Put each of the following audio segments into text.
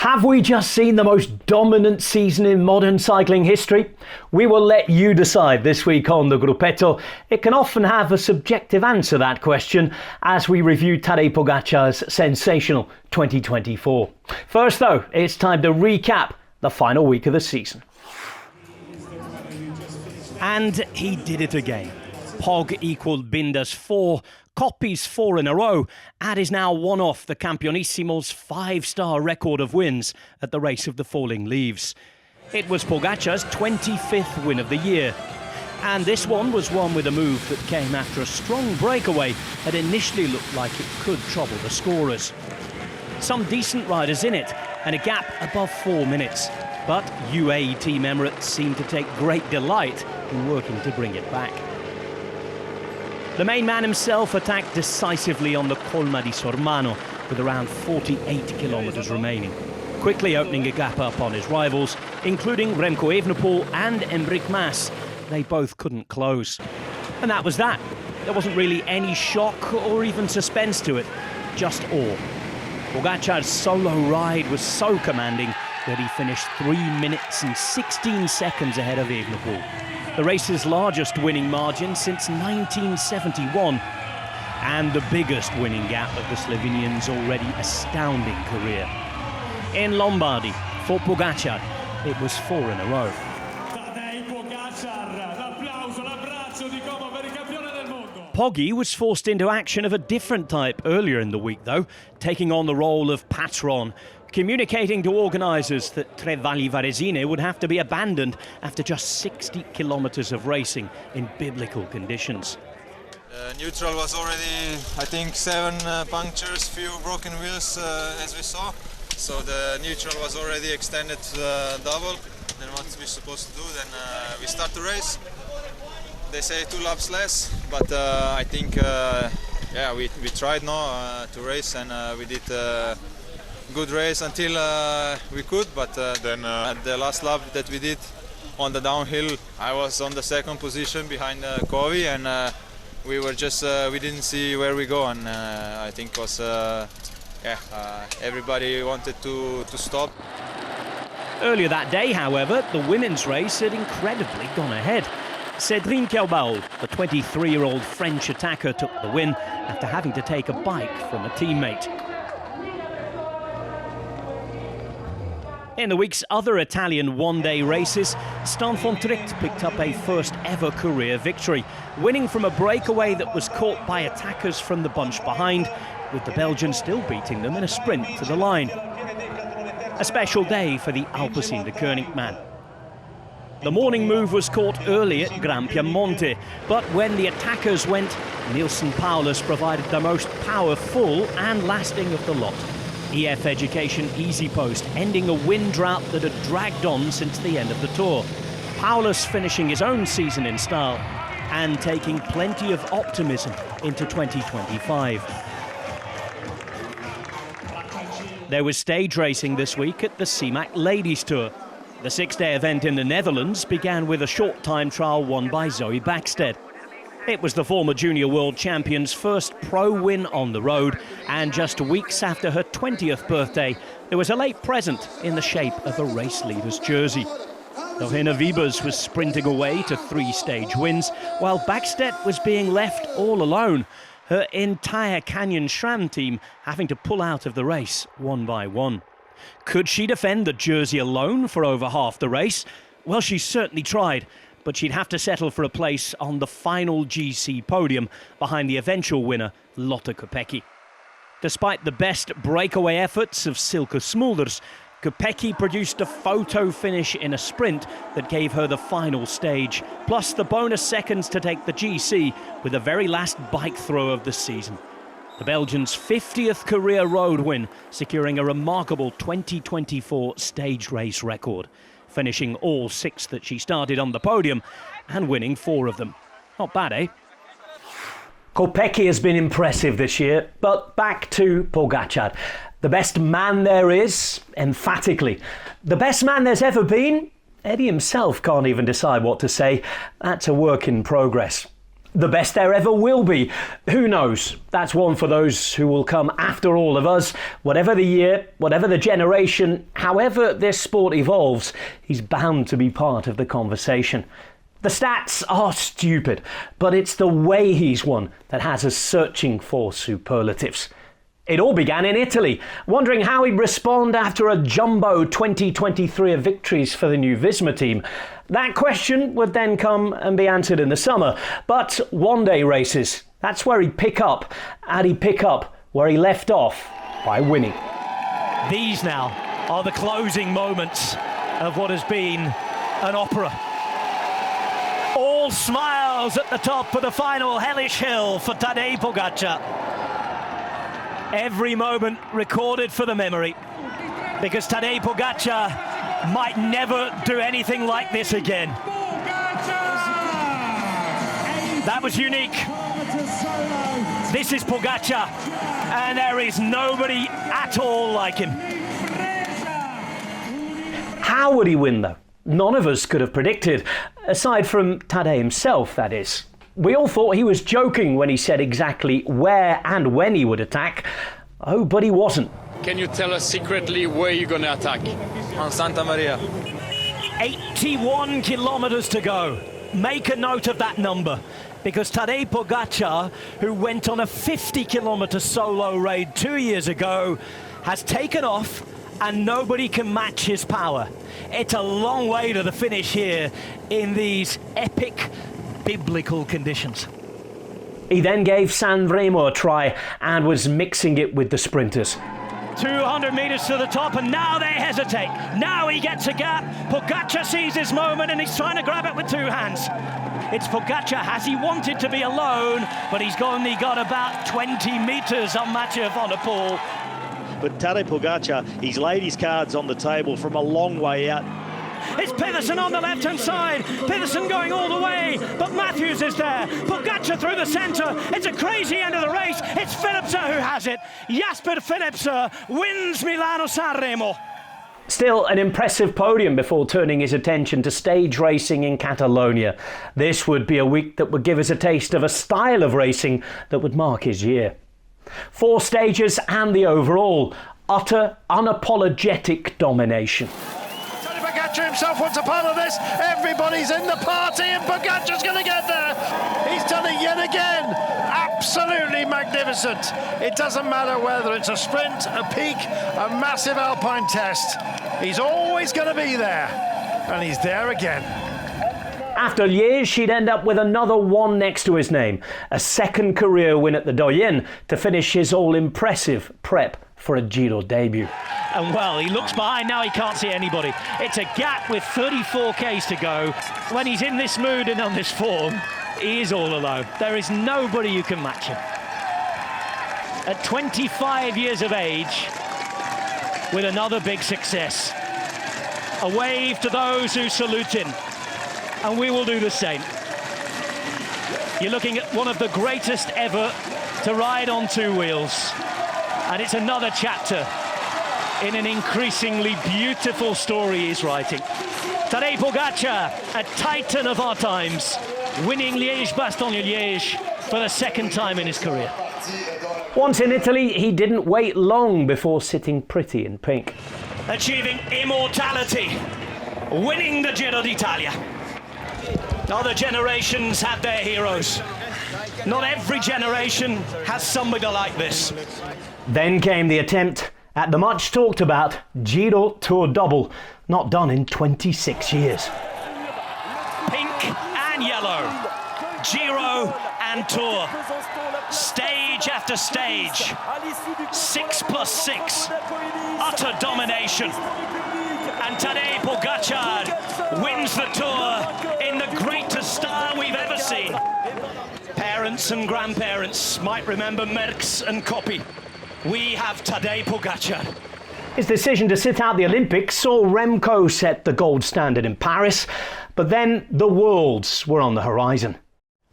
Have we just seen the most dominant season in modern cycling history? We will let you decide this week on the Gruppetto. It can often have a subjective answer, that question, as we review Tadej Pogačar's sensational 2024. First though, it's time to recap the final week of the season. And he did it again. Pog equalled Binder's 4, Coppi's 4 in a row, and is now one off the Campionissimo's 5-star record of wins at the Race of the Falling Leaves. It was Pogačar's 25th win of the year. And this one was one with a move that came after a strong breakaway that initially looked like it could trouble the scorers. Some decent riders in it, and a gap above 4 minutes. But UAE Team Emirates seemed to take great delight in working to bring it back. The main man himself attacked decisively on the Colma di Sormano with around 48 kilometres remaining, quickly opening a gap up on his rivals, including Remco Evenepoel and Enric Mas. They both couldn't close. And that was that. There wasn't really any shock or even suspense to it, just awe. Pogačar's solo ride was so commanding that he finished 3 minutes and 16 seconds ahead of Evenepoel. The race's largest winning margin since 1971, and the biggest winning gap of the Slovenian's already astounding career. In Lombardy, for Pogačar, it was 4 in a row. Poggi was forced into action of a different type earlier in the week though, taking on the role of patron, communicating to organisers that Tre Valli Varesine would have to be abandoned after just 60 kilometres of racing in biblical conditions. Neutral was already, I think, 7 punctures, few broken wheels as we saw. So the neutral was already extended double. Then what we're supposed to do, then we start the race. They say 2 laps less, but I think yeah, we tried now to race, and we did good race until we could, but then at the last lap that we did on the downhill, I was on the 2nd position behind Kovi, and we were just we didn't see where we go, and I think it was everybody wanted to stop. Earlier that day, however, the women's race had incredibly gone ahead. Cédrine Kerbaul, the 23-year-old French attacker, took the win after having to take a bike from a teammate. In the week's other Italian one-day races, Stan von Tricht picked up a first-ever career victory, winning from a breakaway that was caught by attackers from the bunch behind, with the Belgian still beating them in a sprint to the line. A special day for the Alpecin de Koninckman. The morning move was caught early at Gran Piemonte, but when the attackers went, Nielsen Paulus provided the most powerful and lasting of the lot. EF Education Easy Post, ending a win drought that had dragged on since the end of the Tour. Paulus finishing his own season in style and taking plenty of optimism into 2025. There was stage racing this week at the Simac Ladies Tour. The 6-day event in the Netherlands began with a short time trial won by Zoe Backstedt. It was the former junior world champion's first pro win on the road, and just weeks after her 20th birthday, there was a late present in the shape of a race leader's jersey. Lorena Wiebes was sprinting away to 3 stage wins, while Backstedt was being left all alone, her entire Canyon SRAM team having to pull out of the race one by one. Could she defend the jersey alone for over half the race? Well, she certainly tried, but she'd have to settle for a place on the final GC podium behind the eventual winner, Lotte Kopecky. Despite the best breakaway efforts of Silke Smulders, Kopecky produced a photo finish in a sprint that gave her the final stage, plus the bonus seconds to take the GC with the very last bike throw of the season. The Belgian's 50th career road win, securing a remarkable 2024 stage race record, finishing all 6 that she started on the podium and winning 4 of them. Not bad, eh? Kopecky has been impressive this year, but back to Pogačar. The best man there is, emphatically. The best man there's ever been? Eddie himself can't even decide what to say. That's a work in progress. The best there ever will be. Who knows? That's one for those who will come after all of us. Whatever the year, whatever the generation, however this sport evolves, he's bound to be part of the conversation. The stats are stupid, but it's the way he's won that has us searching for superlatives. It all began in Italy, wondering how he'd respond after a jumbo 2023 of victories for the new Visma team. That question would then come and be answered in the summer. But one-day races, that's where he'd pick up, and he'd pick up where he left off by winning. These now are the closing moments of what has been an opera. All smiles at the top for the final hellish hill for Tadej Pogačar. Every moment recorded for the memory, because Tadej Pogačar might never do anything like this again. That was unique. This is Pogačar, and there is nobody at all like him. How would he win, though? None of us could have predicted, aside from Tadej himself, that is. We all thought he was joking when he said exactly where and when he would attack. Oh, but he wasn't. Can you tell us secretly where you're going to attack? On Santa Maria. 81 kilometers to go. Make a note of that number, because Tadej Pogačar, who went on a 50-kilometer solo raid 2 years ago, has taken off and nobody can match his power. It's a long way to the finish here in these epic biblical conditions. He then gave San Remo a try and was mixing it with the sprinters. 200 metres to the top, and now they hesitate. Now he gets a gap. Pogačar sees his moment and he's trying to grab it with two hands. It's Pogačar. Has he wanted to be alone? But he's only got about 20 metres on Mathieu van der Poel. But Tadej Pogačar, he's laid his cards on the table from a long way out. It's Pedersen on the left-hand side. Pedersen going all the way, but Matthews is there. Pogačar through the centre. It's a crazy end of the race. It's Philipsen who has it. Jasper Philipsen wins Milano-San Remo. Still an impressive podium before turning his attention to stage racing in Catalonia. This would be a week that would give us a taste of a style of racing that would mark his year. 4 stages and the overall, utter, unapologetic domination. Pogačar himself wants a part of this. Everybody's in the party and Pogačar's going to get there. He's done it yet again. Absolutely magnificent. It doesn't matter whether it's a sprint, a peak, a massive alpine test. He's always going to be there. And he's there again. After Liège, he'd end up with another one next to his name. A second career win at the Doyen to finish his all-impressive prep for a Giro debut. And well, he looks behind now, he can't see anybody. It's a gap with 34 Ks to go. When he's in this mood and on this form, he is all alone. There is nobody who can match him. At 25 years of age, with another big success. A wave to those who salute him. And we will do the same. You're looking at one of the greatest ever to ride on 2 wheels. And it's another chapter in an increasingly beautiful story he's writing. Tadej Pogačar, a titan of our times, winning Liège-Bastogne-Liège for the second time in his career. Once in Italy, he didn't wait long before sitting pretty in pink. Achieving immortality, winning the Giro d'Italia. Other generations have their heroes. Not every generation has somebody like this. Then came the attempt at the much talked about Giro Tour double, not done in 26 years. Pink and yellow, Giro and Tour, stage after stage, 6+6, utter domination. And Tadej Pogačar wins the Tour in the greatest style we've ever seen. Parents and grandparents might remember Merckx and Coppi. We have Tadej Pogačar. His decision to sit out the Olympics saw Remco set the gold standard in Paris, but then the Worlds were on the horizon.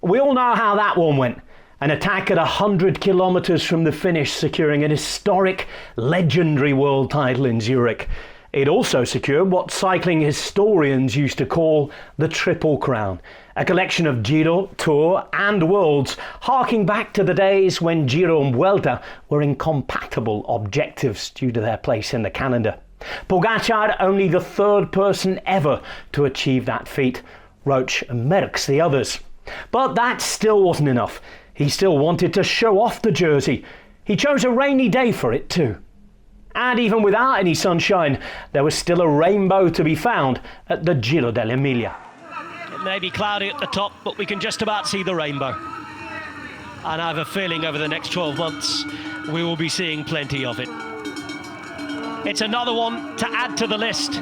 We all know how that one went. An attack at 100 kilometres from the finish, securing an historic, legendary world title in Zurich. It also secured what cycling historians used to call the Triple Crown, a collection of Giro, Tour and Worlds, harking back to the days when Giro and Vuelta were incompatible objectives due to their place in the calendar. Pogačar only the third person ever to achieve that feat. Roach and Merckx the others. But that still wasn't enough. He still wanted to show off the jersey. He chose a rainy day for it too. And even without any sunshine, there was still a rainbow to be found at the Giro d'Italia. It may be cloudy at the top, but we can just about see the rainbow. And I have a feeling over the next 12 months, we will be seeing plenty of it. It's another one to add to the list.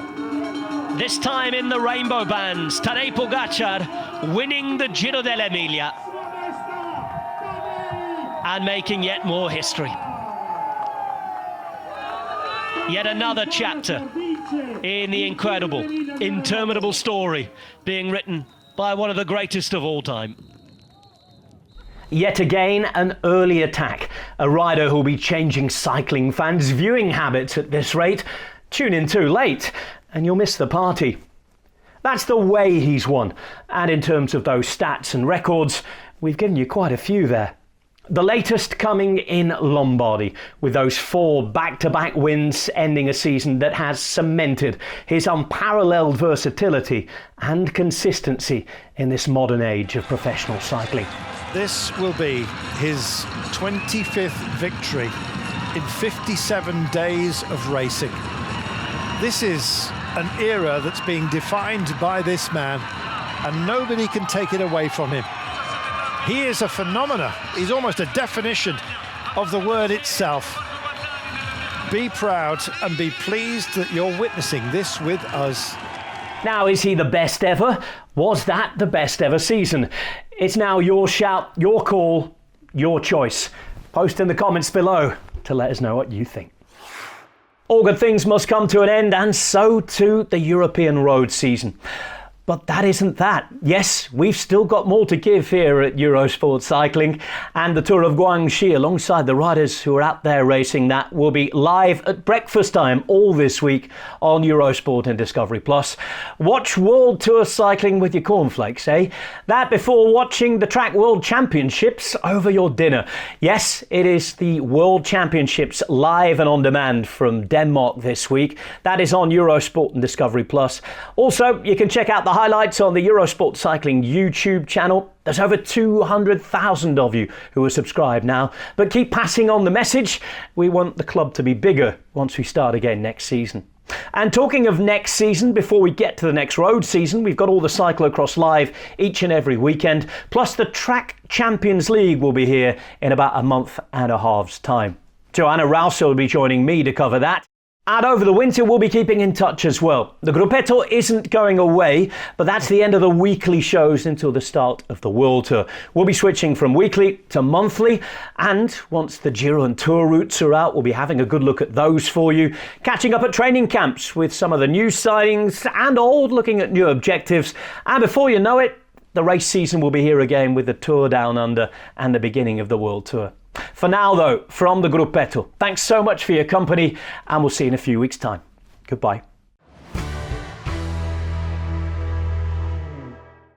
This time in the rainbow bands, Tadej Pogačar winning the Giro d'Italia and making yet more history. Yet another chapter in the incredible, interminable story being written by one of the greatest of all time. Yet again, an early attack. A rider who'll be changing cycling fans' viewing habits at this rate. Tune in too late and you'll miss the party. That's the way he's won. And in terms of those stats and records, we've given you quite a few there. The latest coming in Lombardy, with those 4 back-to-back wins ending a season that has cemented his unparalleled versatility and consistency in this modern age of professional cycling. This will be his 25th victory in 57 days of racing. This is an era that's being defined by this man, and nobody can take it away from him. He is a phenomenon. He's almost a definition of the word itself. Be proud and be pleased that you're witnessing this with us. Now, is he the best ever? Was that the best ever season? It's now your shout, your call, your choice. Post in the comments below to let us know what you think. All good things must come to an end, and so too the European road season. But that isn't that. Yes, we've still got more to give here at Eurosport Cycling, and the Tour of Guangxi alongside the riders who are out there racing that will be live at breakfast time all this week on Eurosport and Discovery Plus. Watch World Tour Cycling with your cornflakes, eh? That before watching the Track World Championships over your dinner. Yes, it is the World Championships live and on demand from Denmark this week. That is on Eurosport and Discovery Plus. Also, you can check out the highlights on the Eurosport Cycling YouTube channel. There's over 200,000 of you who are subscribed now. But keep passing on the message. We want the club to be bigger once we start again next season. And talking of next season, before we get to the next road season, we've got all the cyclocross live each and every weekend. Plus the Track Champions League will be here in about a month and a half's time. Joanna Rouse will be joining me to cover that. And over the winter, we'll be keeping in touch as well. The Gruppetto isn't going away, but that's the end of the weekly shows until the start of the World Tour. We'll be switching from weekly to monthly, and once the Giro and Tour routes are out, we'll be having a good look at those for you, catching up at training camps with some of the new signings and old, looking at new objectives. And before you know it, the race season will be here again with the Tour Down Under and the beginning of the World Tour. For now, though, from the Gruppetto, thanks so much for your company, and we'll see you in a few weeks' time. Goodbye.